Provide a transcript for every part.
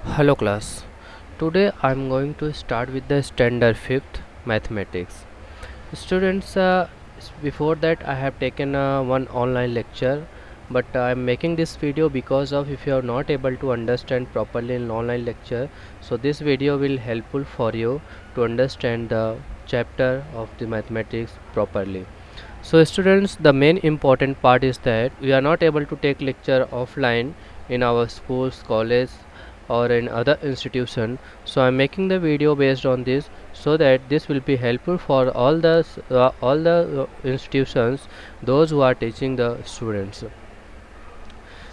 Hello class. Today I am going to start with the standard 5th mathematics. Students, before that I have taken one online lecture, but I am making this video because of if you are not able to understand properly in online lecture, so this video will helpful for you to understand the chapter of the mathematics properly. So students, the main important part is that we are not able to take lecture offline in our schools, college or in other institution. So I'm making the video based on this so that this will be helpful for all the institutions, those who are teaching the students.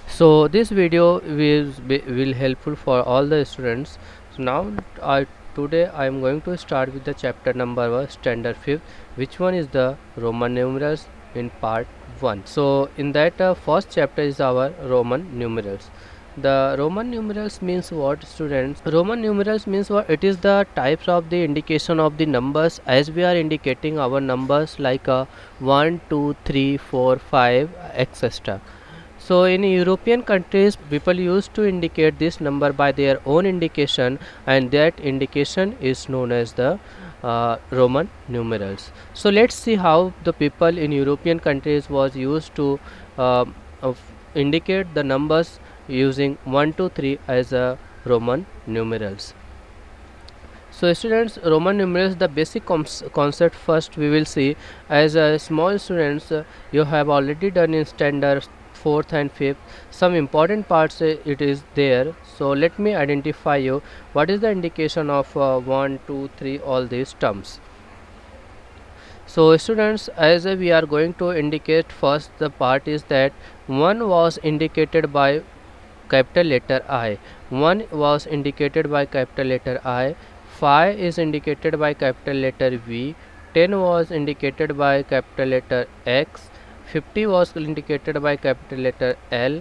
So this video will helpful for all the students. So now today I am going to start with the chapter number 1, standard 5th, which one is the Roman numerals in part 1. So in that first chapter is our Roman numerals. The Roman numerals means what, students? Roman numerals means what? It is the types of the indication of the numbers as we are indicating our numbers like 1 2 3 4 5 etc. So in European countries, people used to indicate this number by their own indication, and that indication is known as the Roman numerals. So let's see how the people in European countries was used to uh, of indicate the numbers using 1 2 3 as a Roman numerals. So students, Roman numerals, the basic concept first we will see. As small students, you have already done in standard 4th and 5th some important parts, it is there. So let me identify you what is the indication of 1 2 3 all these terms. So students, as we are going to indicate first, the part is that 1 was indicated by capital letter I, 1 was indicated by capital letter I, 5 is indicated by capital letter V, 10 was indicated by capital letter X, 50 was indicated by capital letter L,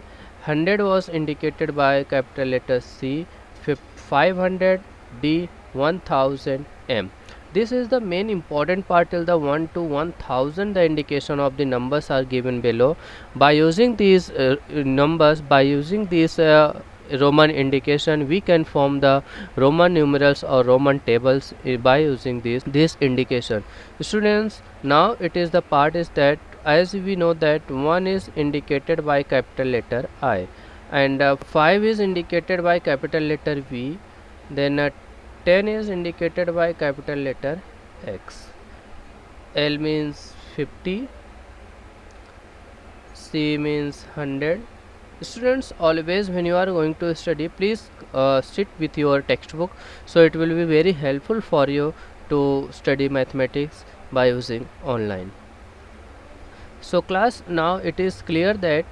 100 was indicated by capital letter C, 500 D, 1000 M. This is the main important part till the 1 to 1000. The indication of the numbers are given below. By using these numbers, by using these Roman indication, we can form the Roman numerals or Roman tables by using this indication. Students, now it is the part is that as we know that 1 is indicated by capital letter I, and 5 is indicated by capital letter V, then 10 is indicated by capital letter X, L means 50, C means 100. Students, always when you are going to study, please sit with your textbook, so it will be very helpful for you to study mathematics by using online. So class, now it is clear that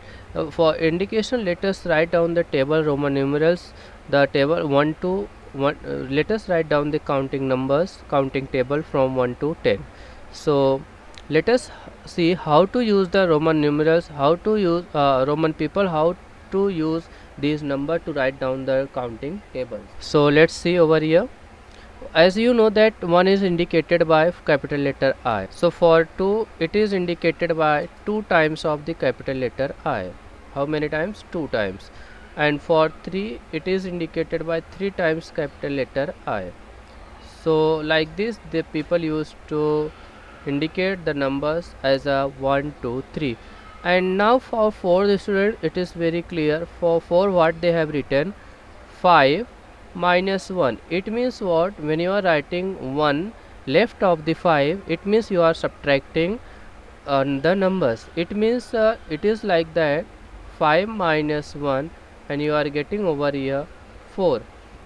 for indication let us write down the table Roman numerals, the table 1 to 1. Let us write down the counting numbers, counting table from 1 to 10. So let us see how to use the Roman numerals, how to use Roman people, how to use these number to write down the counting tables. So let's see over here. As you know that 1 is indicated by capital letter I, so for 2 it is indicated by 2 times of the capital letter I. How many times? 2 times. And for 3 it is indicated by 3 times capital letter I. So like this the people used to indicate the numbers as a 1 2 3. And now for 4 the student, it is very clear. For 4 what they have written, 5 minus 1. It means what? When you are writing 1 left of the 5, it means you are subtracting the numbers. It means it is like that, 5 minus 1, and you are getting over here 4.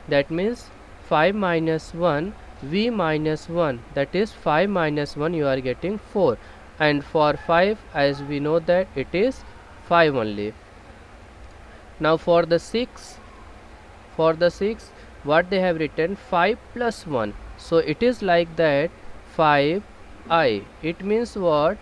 That means 5 minus 1, V minus 1, that is 5 minus 1, you are getting 4. And for 5, as we know that it is 5 only. Now for the 6, what they have written, 5 plus 1. So it is like that, 5I. It means what?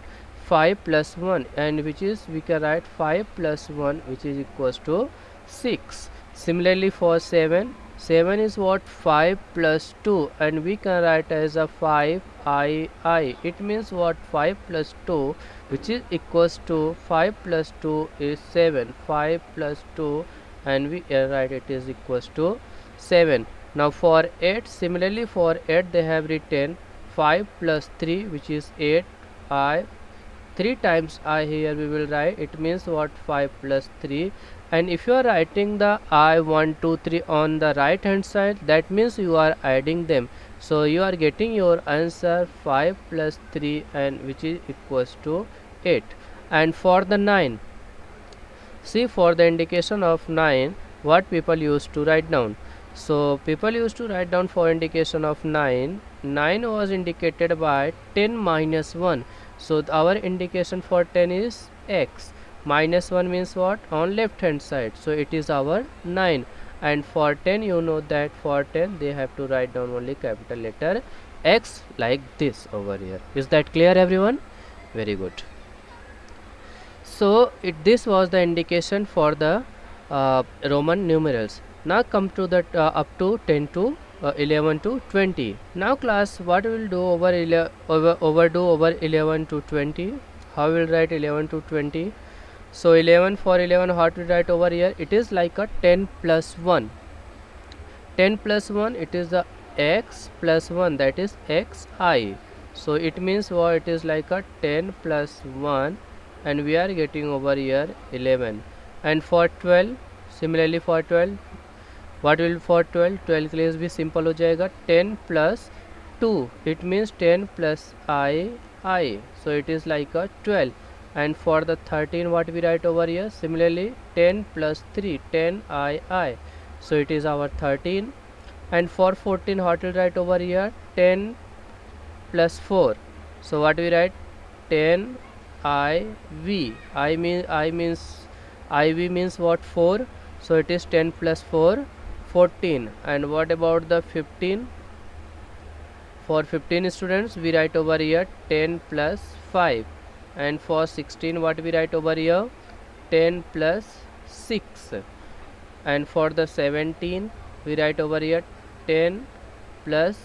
5 plus 1, and which is we can write 5 plus 1, which is equals to 6. Similarly for 7, 7 is what? 5 plus 2, and we can write as a 5I. It means what? 5 plus 2, which is equals to 5 plus 2 is 7. 5 plus 2, and we write it is equals to 7. Now for 8, similarly for 8 they have written 5 plus 3, which is 8 I. 3 times I here we will write, it means what, 5 plus 3. And if you are writing the I 1 2 3 on the right hand side, that means you are adding them, so you are getting your answer 5 plus 3, and which is equals to 8. And for the 9, see, for the indication of 9, what people used to write down. So people used to write down for indication of 9. 9 was indicated by 10 minus 1. So our indication for 10 is x. Minus 1 means what? On left hand side. So it is our 9. And for 10, you know that for 10 they have to write down only capital letter X like this over here. Is that clear, everyone? Very good. So this was the indication for the Roman numerals. Now come to the up to 10 to 11 to 20. Now class, what we will do overdo over 11 to 20? How we will write 11 to 20? So 11, for 11, what we write over here? It is like a 10 plus 1. 10 plus 1, it is the x plus 1, that is xi. So it means what? It is like a 10 plus 1, and we are getting over here 11. And for 12, similarly for 12, what will for 12? 12 के लिए भी simple हो जाएगा 10 plus 2, it means 10 plus I. So it is like a 12. And for the 13, what we write over here? Similarly 10 plus 3, 10 I. So it is our 13. And for 14, what we write over here? 10 plus 4. So what we write? 10 IV. IV means what? 4. So it is 10 plus 4, 14. And what about the 15? For 15 students, we write over here 10 plus 5. And for 16, what we write over here? 10 plus 6. And for the 17, we write over here 10 plus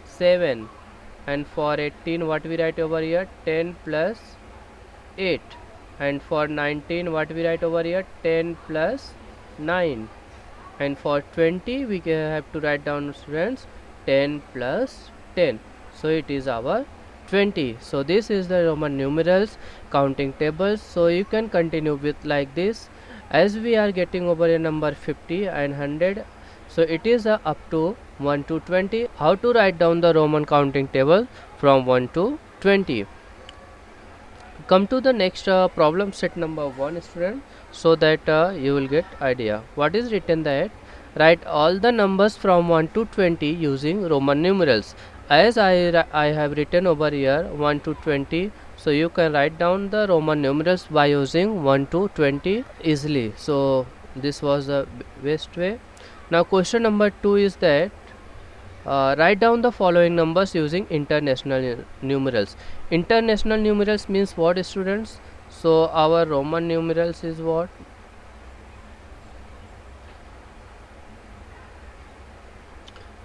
7. And for 18, what we write over here? 10 plus 8. And for 19, what we write over here? 10 plus 9. And for 20, we have to write down, students, 10 plus 10. So it is our 20. So this is the Roman numerals counting tables. So you can continue with like this. As we are getting over a number 50 and 100, so it is up to 1 to 20. How to write down the Roman counting table from 1 to 20? Come to the next problem set number 1, student, so that you will get idea. What is written that? Write all the numbers from 1 to 20 using Roman numerals. As I have written over here 1 to 20, so you can write down the Roman numerals by using 1 to 20 easily. So this was the best way. Now question number 2 is that write down the following numbers using international numerals. International numerals means what, students? So our Roman numerals is what?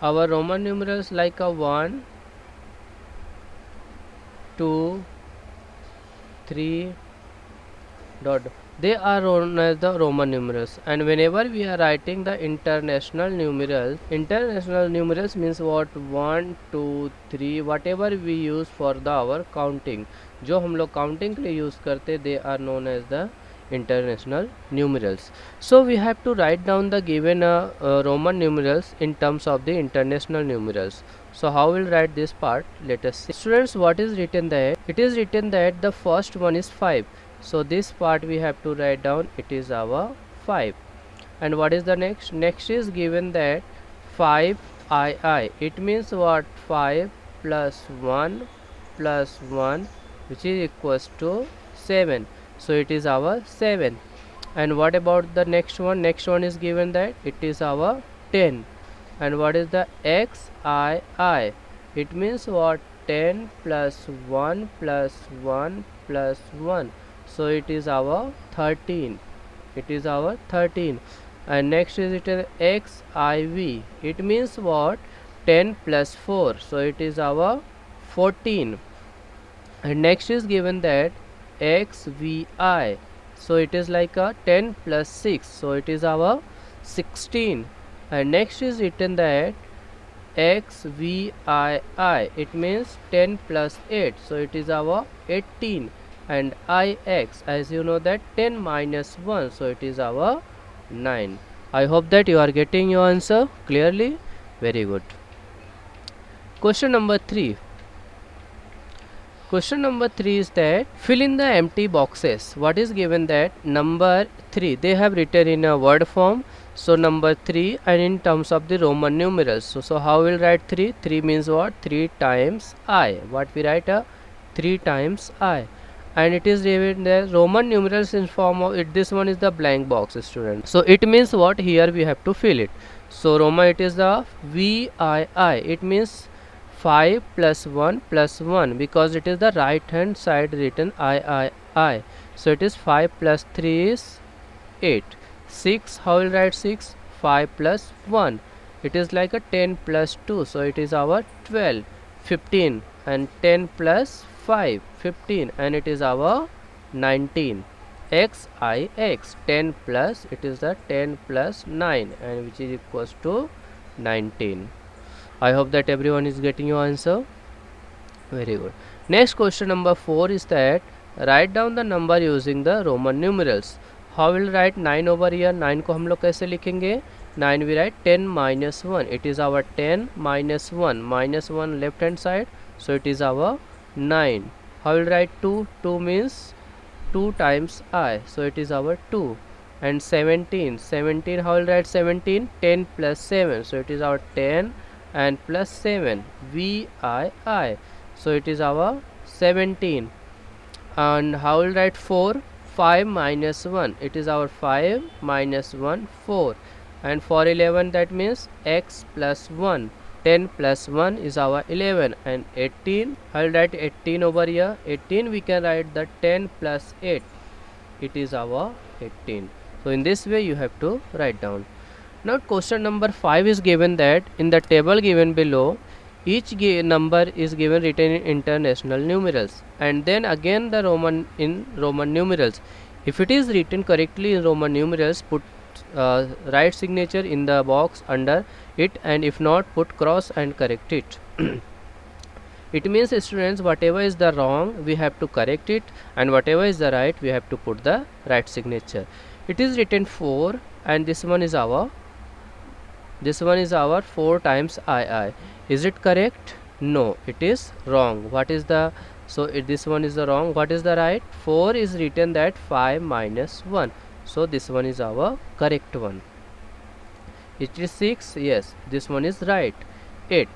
Our Roman numerals like a 1, 2, 3, dot. They are known as the Roman numerals. And whenever we are writing the international numerals means what? 1, 2, 3, whatever we use for the our counting, जो हम लोग counting के लिए use करते, they are known as the international numerals. So we have to write down the given Roman numerals in terms of the international numerals. So how we'll write this part? Let us see. Students, what is written there? It is written that the first one is 5. So this part we have to write down, it is our 5. And what is the next? Next is given that 5 I. It means what? 5 plus 1 plus 1, which is equals to 7. So it is our 7. And what about the next one? Next one is given that it is our 10. And what is the XI? It means what? 10 plus 1 plus 1 plus 1. So it is our 13. It is our 13. And next is it XIV. It means what? 10 plus 4. So it is our 14. And next is given that XVI. So it is like a 10 plus 6. So it is our 16. and next is written that XVII, it means 10 plus 8, so it is our 18, and IX, as you know that 10 minus 1, so it is our 9. I hope that you are getting your answer clearly. Very good. Question number 3. Question number 3 is that fill in the empty boxes. What is given that number 3, they have written in a word form, so number 3, and in terms of the Roman numerals. So how we'll write 3? 3 means what? 3 times I. What we write? 3 times I. And it is given the Roman numerals in form of it. This one is the blank box, student. So it means what? Here we have to fill it. So Roman, it is the VII. It means 5 plus 1 plus 1, because it is the right hand side written I. So it is 5 plus 3 is 8. 6, how will write 6? 5 plus 1. It is like a 10 plus 2, so it is our 12. 15, and 10 plus 5, 15, and it is our 19. XIX, 10 plus, it is the 10 plus 9, and which is equals to 19. I hope that everyone is getting your answer. Very good. Next question number 4 is that write down the number using the Roman numerals. How will write 9 over here? 9 को हम लोग कैसे लिखेंगे? 9 we write 10 minus 1. It is our 10 minus 1. Minus 1 left hand side. So it is our 9. How will write 2? 2 means 2 times I. So it is our 2. And 17. 17, how will write 17? 10 plus 7. So it is our 10 and plus 7, VII. So it is our 17. And how will write 4? 5 minus 1. It is our 5 minus 1, 4. And for 11, that means X plus 1. 10 plus 1 is our 11. And 18, I will write 18 over here. 18, we can write the 10 plus 8. It is our 18. So in this way you have to write down. Now question number 5 is given that in the table given below, each number is given written in international numerals, and then again the Roman numerals. If it is written correctly in Roman numerals, put right signature in the box under it, and if not, put cross and correct it. It means, students, whatever is the wrong we have to correct it, and whatever is the right we have to put the right signature. It is written 4, and this one is our 4 times II. Is it correct? No, it is wrong. What is the, so this one is the wrong. What is the right? 4 is written that 5 minus 1. So this one is our correct one. It is 6. Yes, this one is right. 8.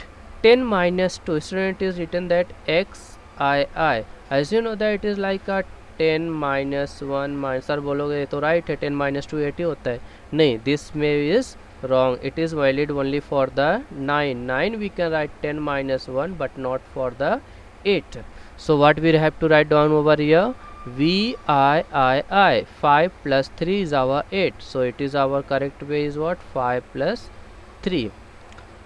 10 minus 2. Student, is written that XII. As you know that it is like a 10 minus 1 minus, sir बोलोगे तो right है, 10 minus 2 8 ही होता है. नहीं, this may is wrong. It is valid only for the 9. 9 we can write 10 minus 1, but not for the 8. So what we have to write down over here? VII. 5 plus 3 is our 8. So it is our correct way is what? 5 plus 3.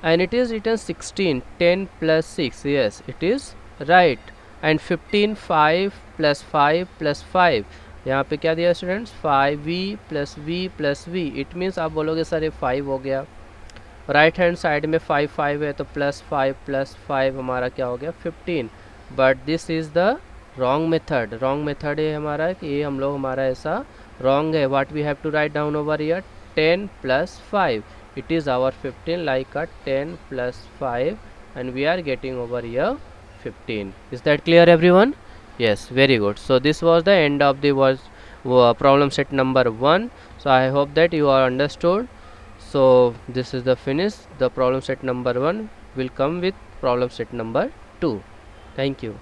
And it is written 16. 10 plus 6. Yes, it is right. And 15. 5 plus 5 plus 5. यहाँ पे क्या दिया students? 5V plus V plus V. It means आप बोलोगे sir ये 5 हो गया, right hand side में 5 5 है, तो प्लस 5 हमारा क्या हो गया? 15. But this is the wrong method. Wrong method है हमारा कि ये हम लोग हमारा ऐसा रॉन्ग है. What we have to write down over here? 10 plus 5. It is our 15, like a 10 plus 5, and we are getting over here 15. Is that clear, everyone? Yes, very good. So this was the end of the problem set number 1. So I hope that you are understood. So this is the finish. The problem set number 1 will come with problem set number 2. Thank you.